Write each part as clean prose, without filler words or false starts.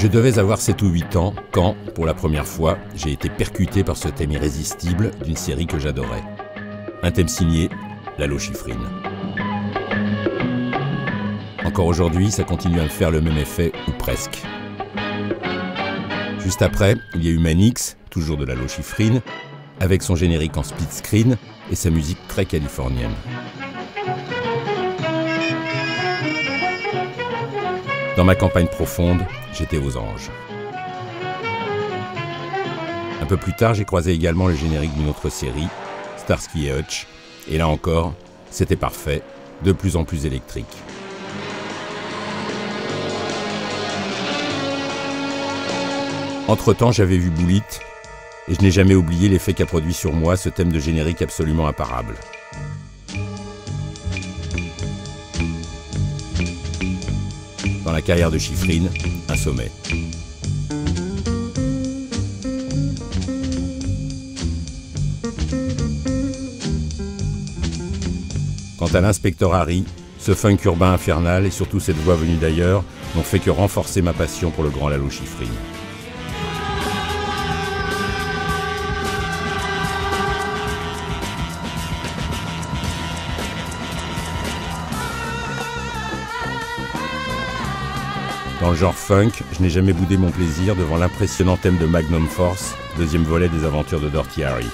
Je devais avoir 7 ou 8 ans quand, pour la première fois, j'ai été percuté par ce thème irrésistible d'une série que j'adorais. Un thème signé Lalo Schifrin. Encore aujourd'hui, ça continue à me faire le même effet, ou presque. Juste après, il y a eu Manix, toujours de Lalo Schifrin, avec son générique en split screen et sa musique très californienne. Dans ma campagne profonde, j'étais aux anges. Un peu plus tard, j'ai croisé également le générique d'une autre série, Starsky et Hutch, et là encore, c'était parfait, de plus en plus électrique. Entre-temps, j'avais vu Bullitt, et je n'ai jamais oublié l'effet qu'a produit sur moi ce thème de générique absolument imparable. Dans la carrière de Schifrin, un sommet. Quant à l'inspecteur Harry, ce funk urbain infernal et surtout cette voix venue d'ailleurs n'ont fait que renforcer ma passion pour le grand Lalo Schifrin. Dans le genre funk, je n'ai jamais boudé mon plaisir devant l'impressionnant thème de Magnum Force, deuxième volet des aventures de Dirty Harry.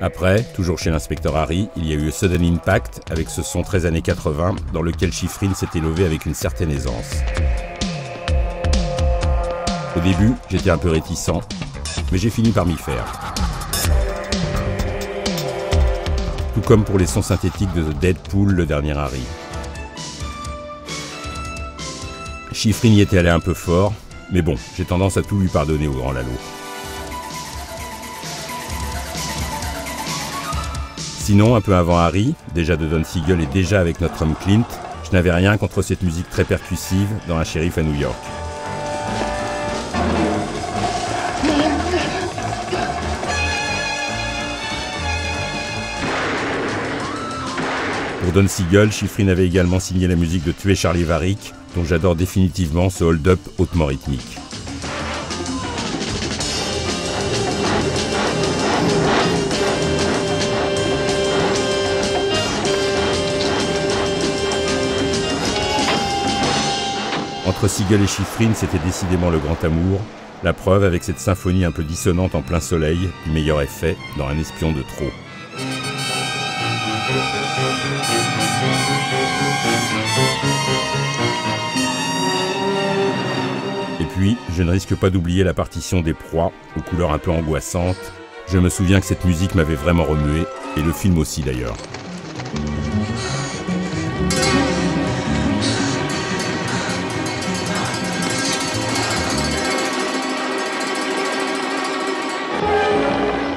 Après, toujours chez l'inspecteur Harry, il y a eu Sudden Impact avec ce son très années 80 dans lequel Schifrin s'était levé avec une certaine aisance. Au début, j'étais un peu réticent, mais j'ai fini par m'y faire. Tout comme pour les sons synthétiques de The Deadpool, le dernier Harry. Schifrin y était allé un peu fort, mais bon, j'ai tendance à tout lui pardonner au grand Lalo. Sinon, un peu avant Harry, déjà de Don Siegel et déjà avec notre homme Clint, je n'avais rien contre cette musique très percussive dans Un shérif à New York. Pour Don Siegel, Schifrin avait également signé la musique de Tuer Charlie Varick, dont j'adore définitivement ce hold-up hautement rythmique. Entre Siegel et Schifrin, c'était décidément le grand amour, la preuve avec cette symphonie un peu dissonante en plein soleil, du meilleur effet dans Un espion de trop. Et puis, je ne risque pas d'oublier la partition des proies, aux couleurs un peu angoissantes. Je me souviens que cette musique m'avait vraiment remué, et le film aussi d'ailleurs.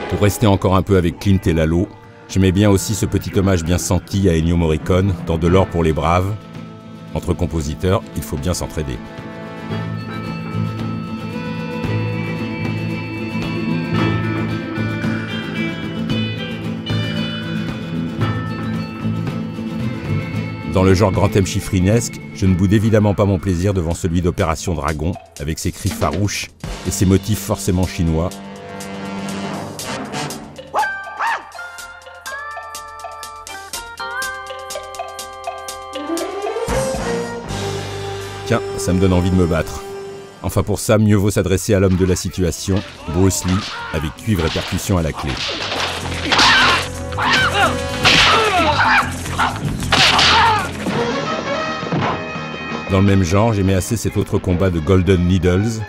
Pour rester encore un peu avec Clint et Lalo, j'aimais bien aussi ce petit hommage bien senti à Ennio Morricone dans De l'or pour les braves. Entre compositeurs, il faut bien s'entraider. Dans le genre grand thème schifrinesque, je ne boude évidemment pas mon plaisir devant celui d'Opération Dragon, avec ses cris farouches et ses motifs forcément chinois. Tiens, ça me donne envie de me battre. Enfin pour ça, mieux vaut s'adresser à l'homme de la situation, Bruce Lee, avec cuivre et percussion à la clé. Dans le même genre, j'aimais assez cet autre combat de Golden Needles.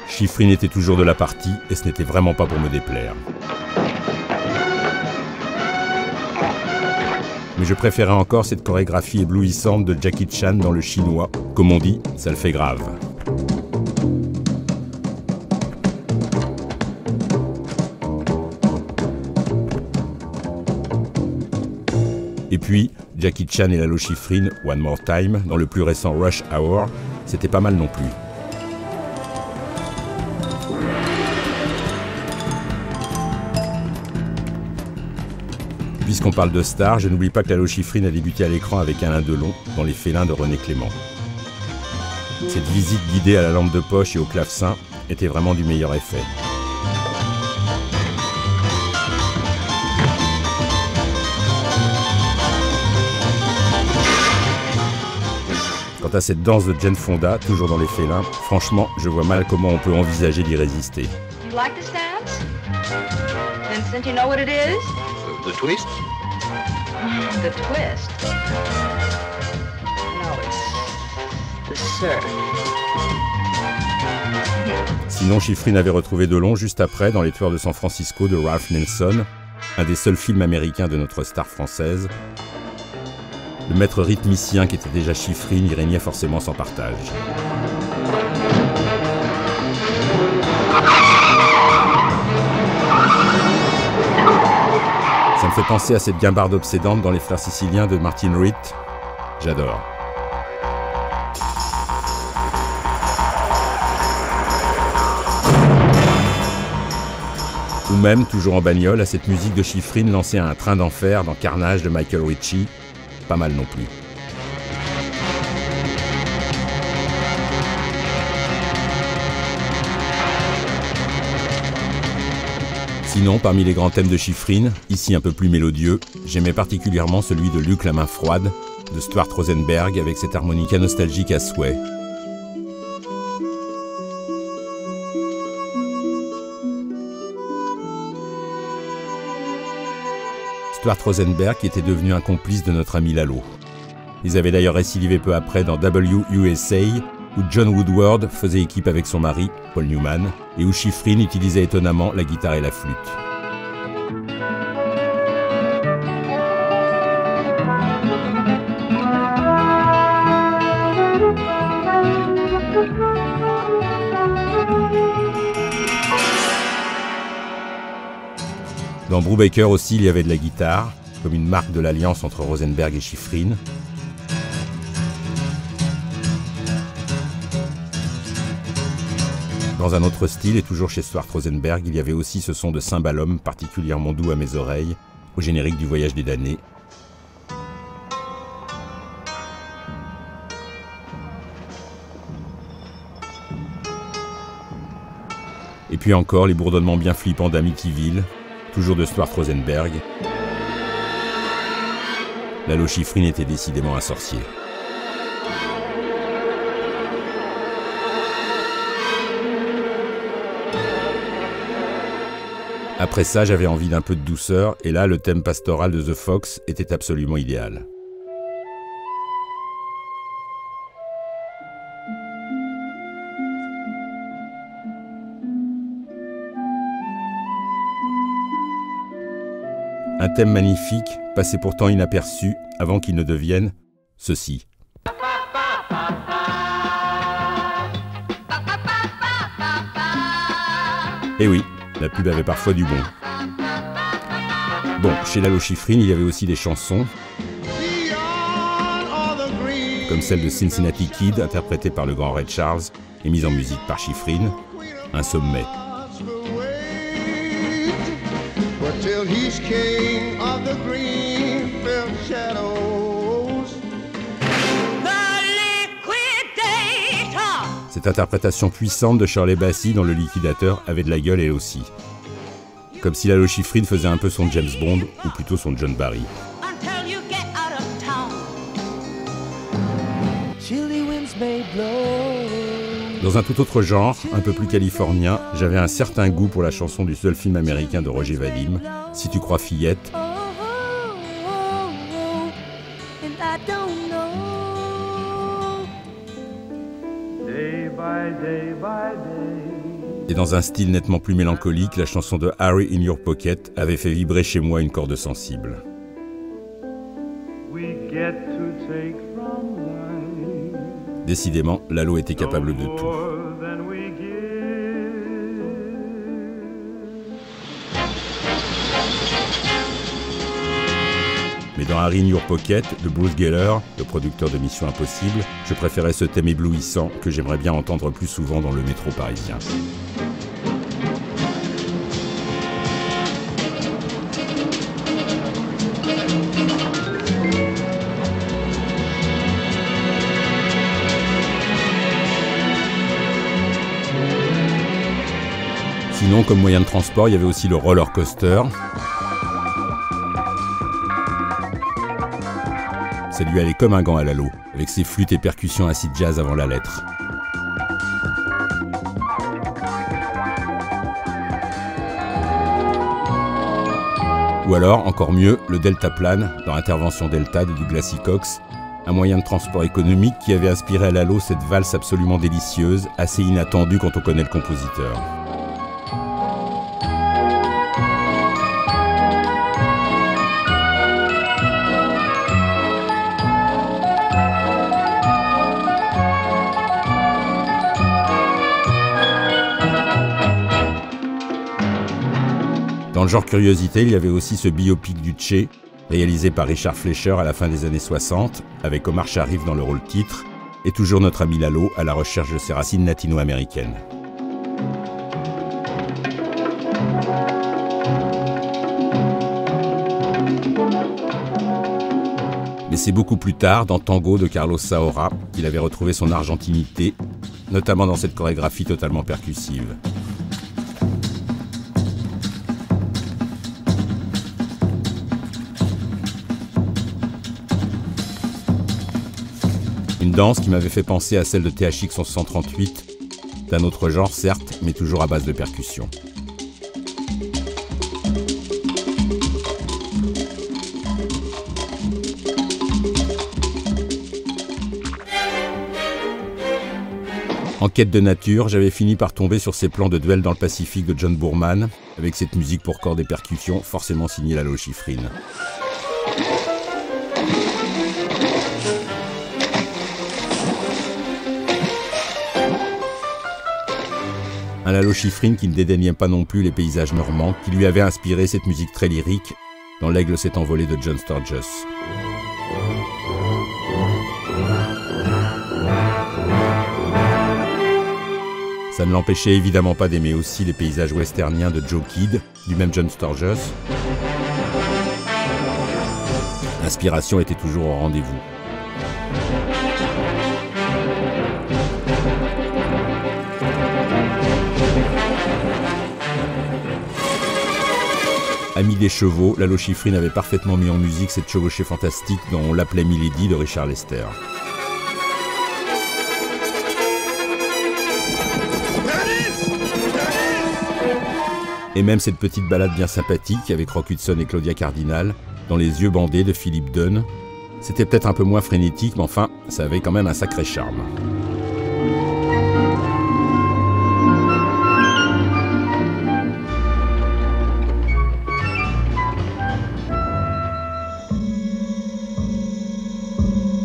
Schifrin était toujours de la partie et ce n'était vraiment pas pour me déplaire. Mais je préférais encore cette chorégraphie éblouissante de Jackie Chan dans le chinois. Comme on dit, ça le fait grave. Et puis, Jackie Chan et Lalo Schifrin, One More Time, dans le plus récent Rush Hour, c'était pas mal non plus. puisqu'on parle de stars, je n'oublie pas que Lalo Schifrin a débuté à l'écran avec Alain Delon dans Les Félins de René Clément. Cette visite guidée à la lampe de poche et au clavecin était vraiment du meilleur effet. Quant à cette danse de Jane Fonda, toujours dans Les Félins, franchement, je vois mal comment on peut envisager d'y résister. You like this dance? Vincent, you know what it is? The twist? The twist. No, it's the surf. Sinon, Schifrin avait retrouvé Delon juste après dans Les Tueurs de San Francisco de Ralph Nelson, un des seuls films américains de notre star française. Le maître rythmicien qui était déjà Schifrin y régnait forcément sans partage. Ça me fait penser à cette guimbarde obsédante dans Les Frères Siciliens de Martin Ritt. J'adore. Ou même, toujours en bagnole, à cette musique de Schifrin lancée à un train d'enfer dans Carnage de Michael Ritchie. Pas mal non plus. Sinon, parmi les grands thèmes de Schifrin, ici un peu plus mélodieux, j'aimais particulièrement celui de Luc la main froide, de Stuart Rosenberg avec cette harmonica nostalgique à souhait. Stuart Rosenberg qui était devenu un complice de notre ami Lalo. Ils avaient d'ailleurs récidivé peu après dans WUSA, où John Woodward faisait équipe avec son mari, Paul Newman, et où Schifrin utilisait étonnamment la guitare et la flûte. Dans Brubaker aussi, il y avait de la guitare, comme une marque de l'alliance entre Rosenberg et Schifrin. Dans un autre style, et toujours chez Stuart Rosenberg, il y avait aussi ce son de cymbalum particulièrement doux à mes oreilles, au générique du Voyage des damnés. Et puis encore les bourdonnements bien flippants d'Amityville, toujours de Stuart Rosenberg. Lalo Schifrin était décidément un sorcier. Après ça, j'avais envie d'un peu de douceur, et là, le thème pastoral de The Fox était absolument idéal. Un thème magnifique, passé pourtant inaperçu, avant qu'il ne devienne ceci. Eh oui, la pub avait parfois du bon. Bon, chez Lalo Schifrin, il y avait aussi des chansons, comme celle de Cincinnati Kid, interprétée par le grand Ray Charles et mise en musique par Schifrin, un sommet. Cette interprétation puissante de Shirley Bassey dans Le Liquidateur avait de la gueule elle aussi. Comme si Lalo Schifrin faisait un peu son James Bond, ou plutôt son John Barry. Dans un tout autre genre, un peu plus californien, j'avais un certain goût pour la chanson du seul film américain de Roger Vadim, Si tu crois fillette. Et dans un style nettement plus mélancolique, la chanson de Harry in Your Pocket avait fait vibrer chez moi une corde sensible. Décidément, Lalo était capable de tout. Mais dans Harry in Your Pocket de Bruce Geller, le producteur de Mission Impossible, je préférais ce thème éblouissant que j'aimerais bien entendre plus souvent dans le métro parisien. Sinon, comme moyen de transport, il y avait aussi le roller coaster. Ça lui allait comme un gant à Lalo, avec ses flûtes et percussions acid jazz avant la lettre. Ou alors, encore mieux, le deltaplane, dans Intervention Delta de Douglas E. Cox, un moyen de transport économique qui avait inspiré à Lalo cette valse absolument délicieuse, assez inattendue quand on connaît le compositeur. Dans le genre curiosité, il y avait aussi ce biopic du Che, réalisé par Richard Fleischer à la fin des années 60, avec Omar Sharif dans le rôle titre, et toujours notre ami Lalo à la recherche de ses racines latino-américaines. Mais c'est beaucoup plus tard, dans Tango de Carlos Saura, qu'il avait retrouvé son argentinité, notamment dans cette chorégraphie totalement percussive. Une danse qui m'avait fait penser à celle de THX 1138, d'un autre genre certes, mais toujours à base de percussion. En quête de nature, j'avais fini par tomber sur ces plans de duel dans le Pacifique de John Boorman, avec cette musique pour cordes et percussions, forcément signée Lalo Schifrin. Un Lalo Schifrin qui ne dédaignait pas non plus les paysages normands, qui lui avait inspiré cette musique très lyrique dans L'Aigle s'est envolé de John Sturges. Ça ne l'empêchait évidemment pas d'aimer aussi les paysages westerniens de Joe Kidd, du même John Sturges. L'inspiration était toujours au rendez-vous. Ami des chevaux, Lalo Schifrin avait parfaitement mis en musique cette chevauchée fantastique dont on l'appelait Milady de Richard Lester. Et même cette petite balade bien sympathique avec Rock Hudson et Claudia Cardinal, dans Les yeux bandés de Philip Dunn. C'était peut-être un peu moins frénétique, mais enfin, ça avait quand même un sacré charme.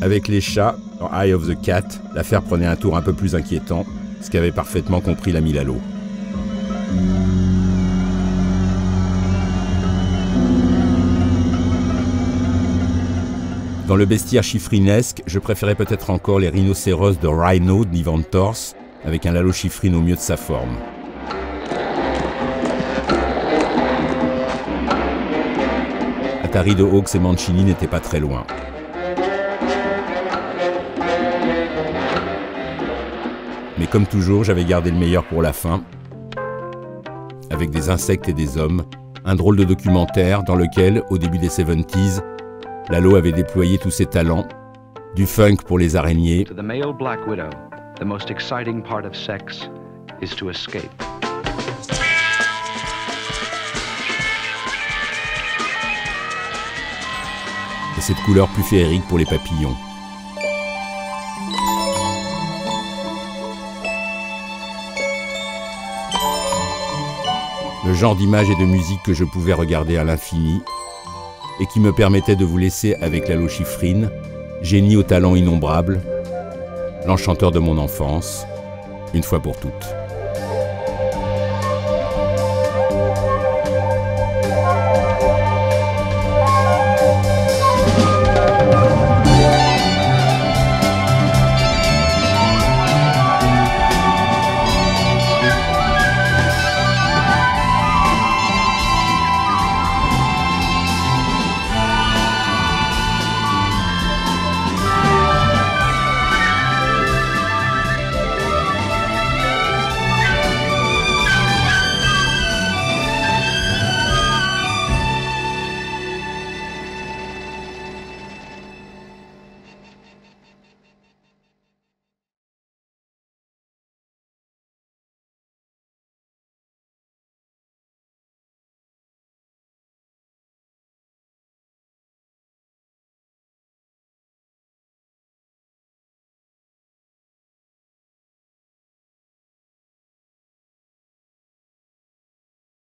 Avec les chats, dans Eye of the Cat, l'affaire prenait un tour un peu plus inquiétant, ce qu'avait parfaitement compris l'ami Lalo. Dans le bestiaire chiffrinesque, je préférais peut-être encore les rhinocéros de Rhino d'Ivan Tors, avec un Lalo Schifrin au mieux de sa forme. Atari de Hawks et Mancini n'étaient pas très loin. Mais comme toujours, j'avais gardé le meilleur pour la fin, avec des insectes et des hommes, un drôle de documentaire dans lequel, au début des 70s, Lalo avait déployé tous ses talents, du funk pour les araignées, To the male black widow, the most exciting part of sex is to escape. et cette couleur plus féerique pour les papillons. Le genre d'image et de musique que je pouvais regarder à l'infini et qui me permettait de vous laisser avec Lalo Schifrin, génie au talent innombrable, l'enchanteur de mon enfance, une fois pour toutes.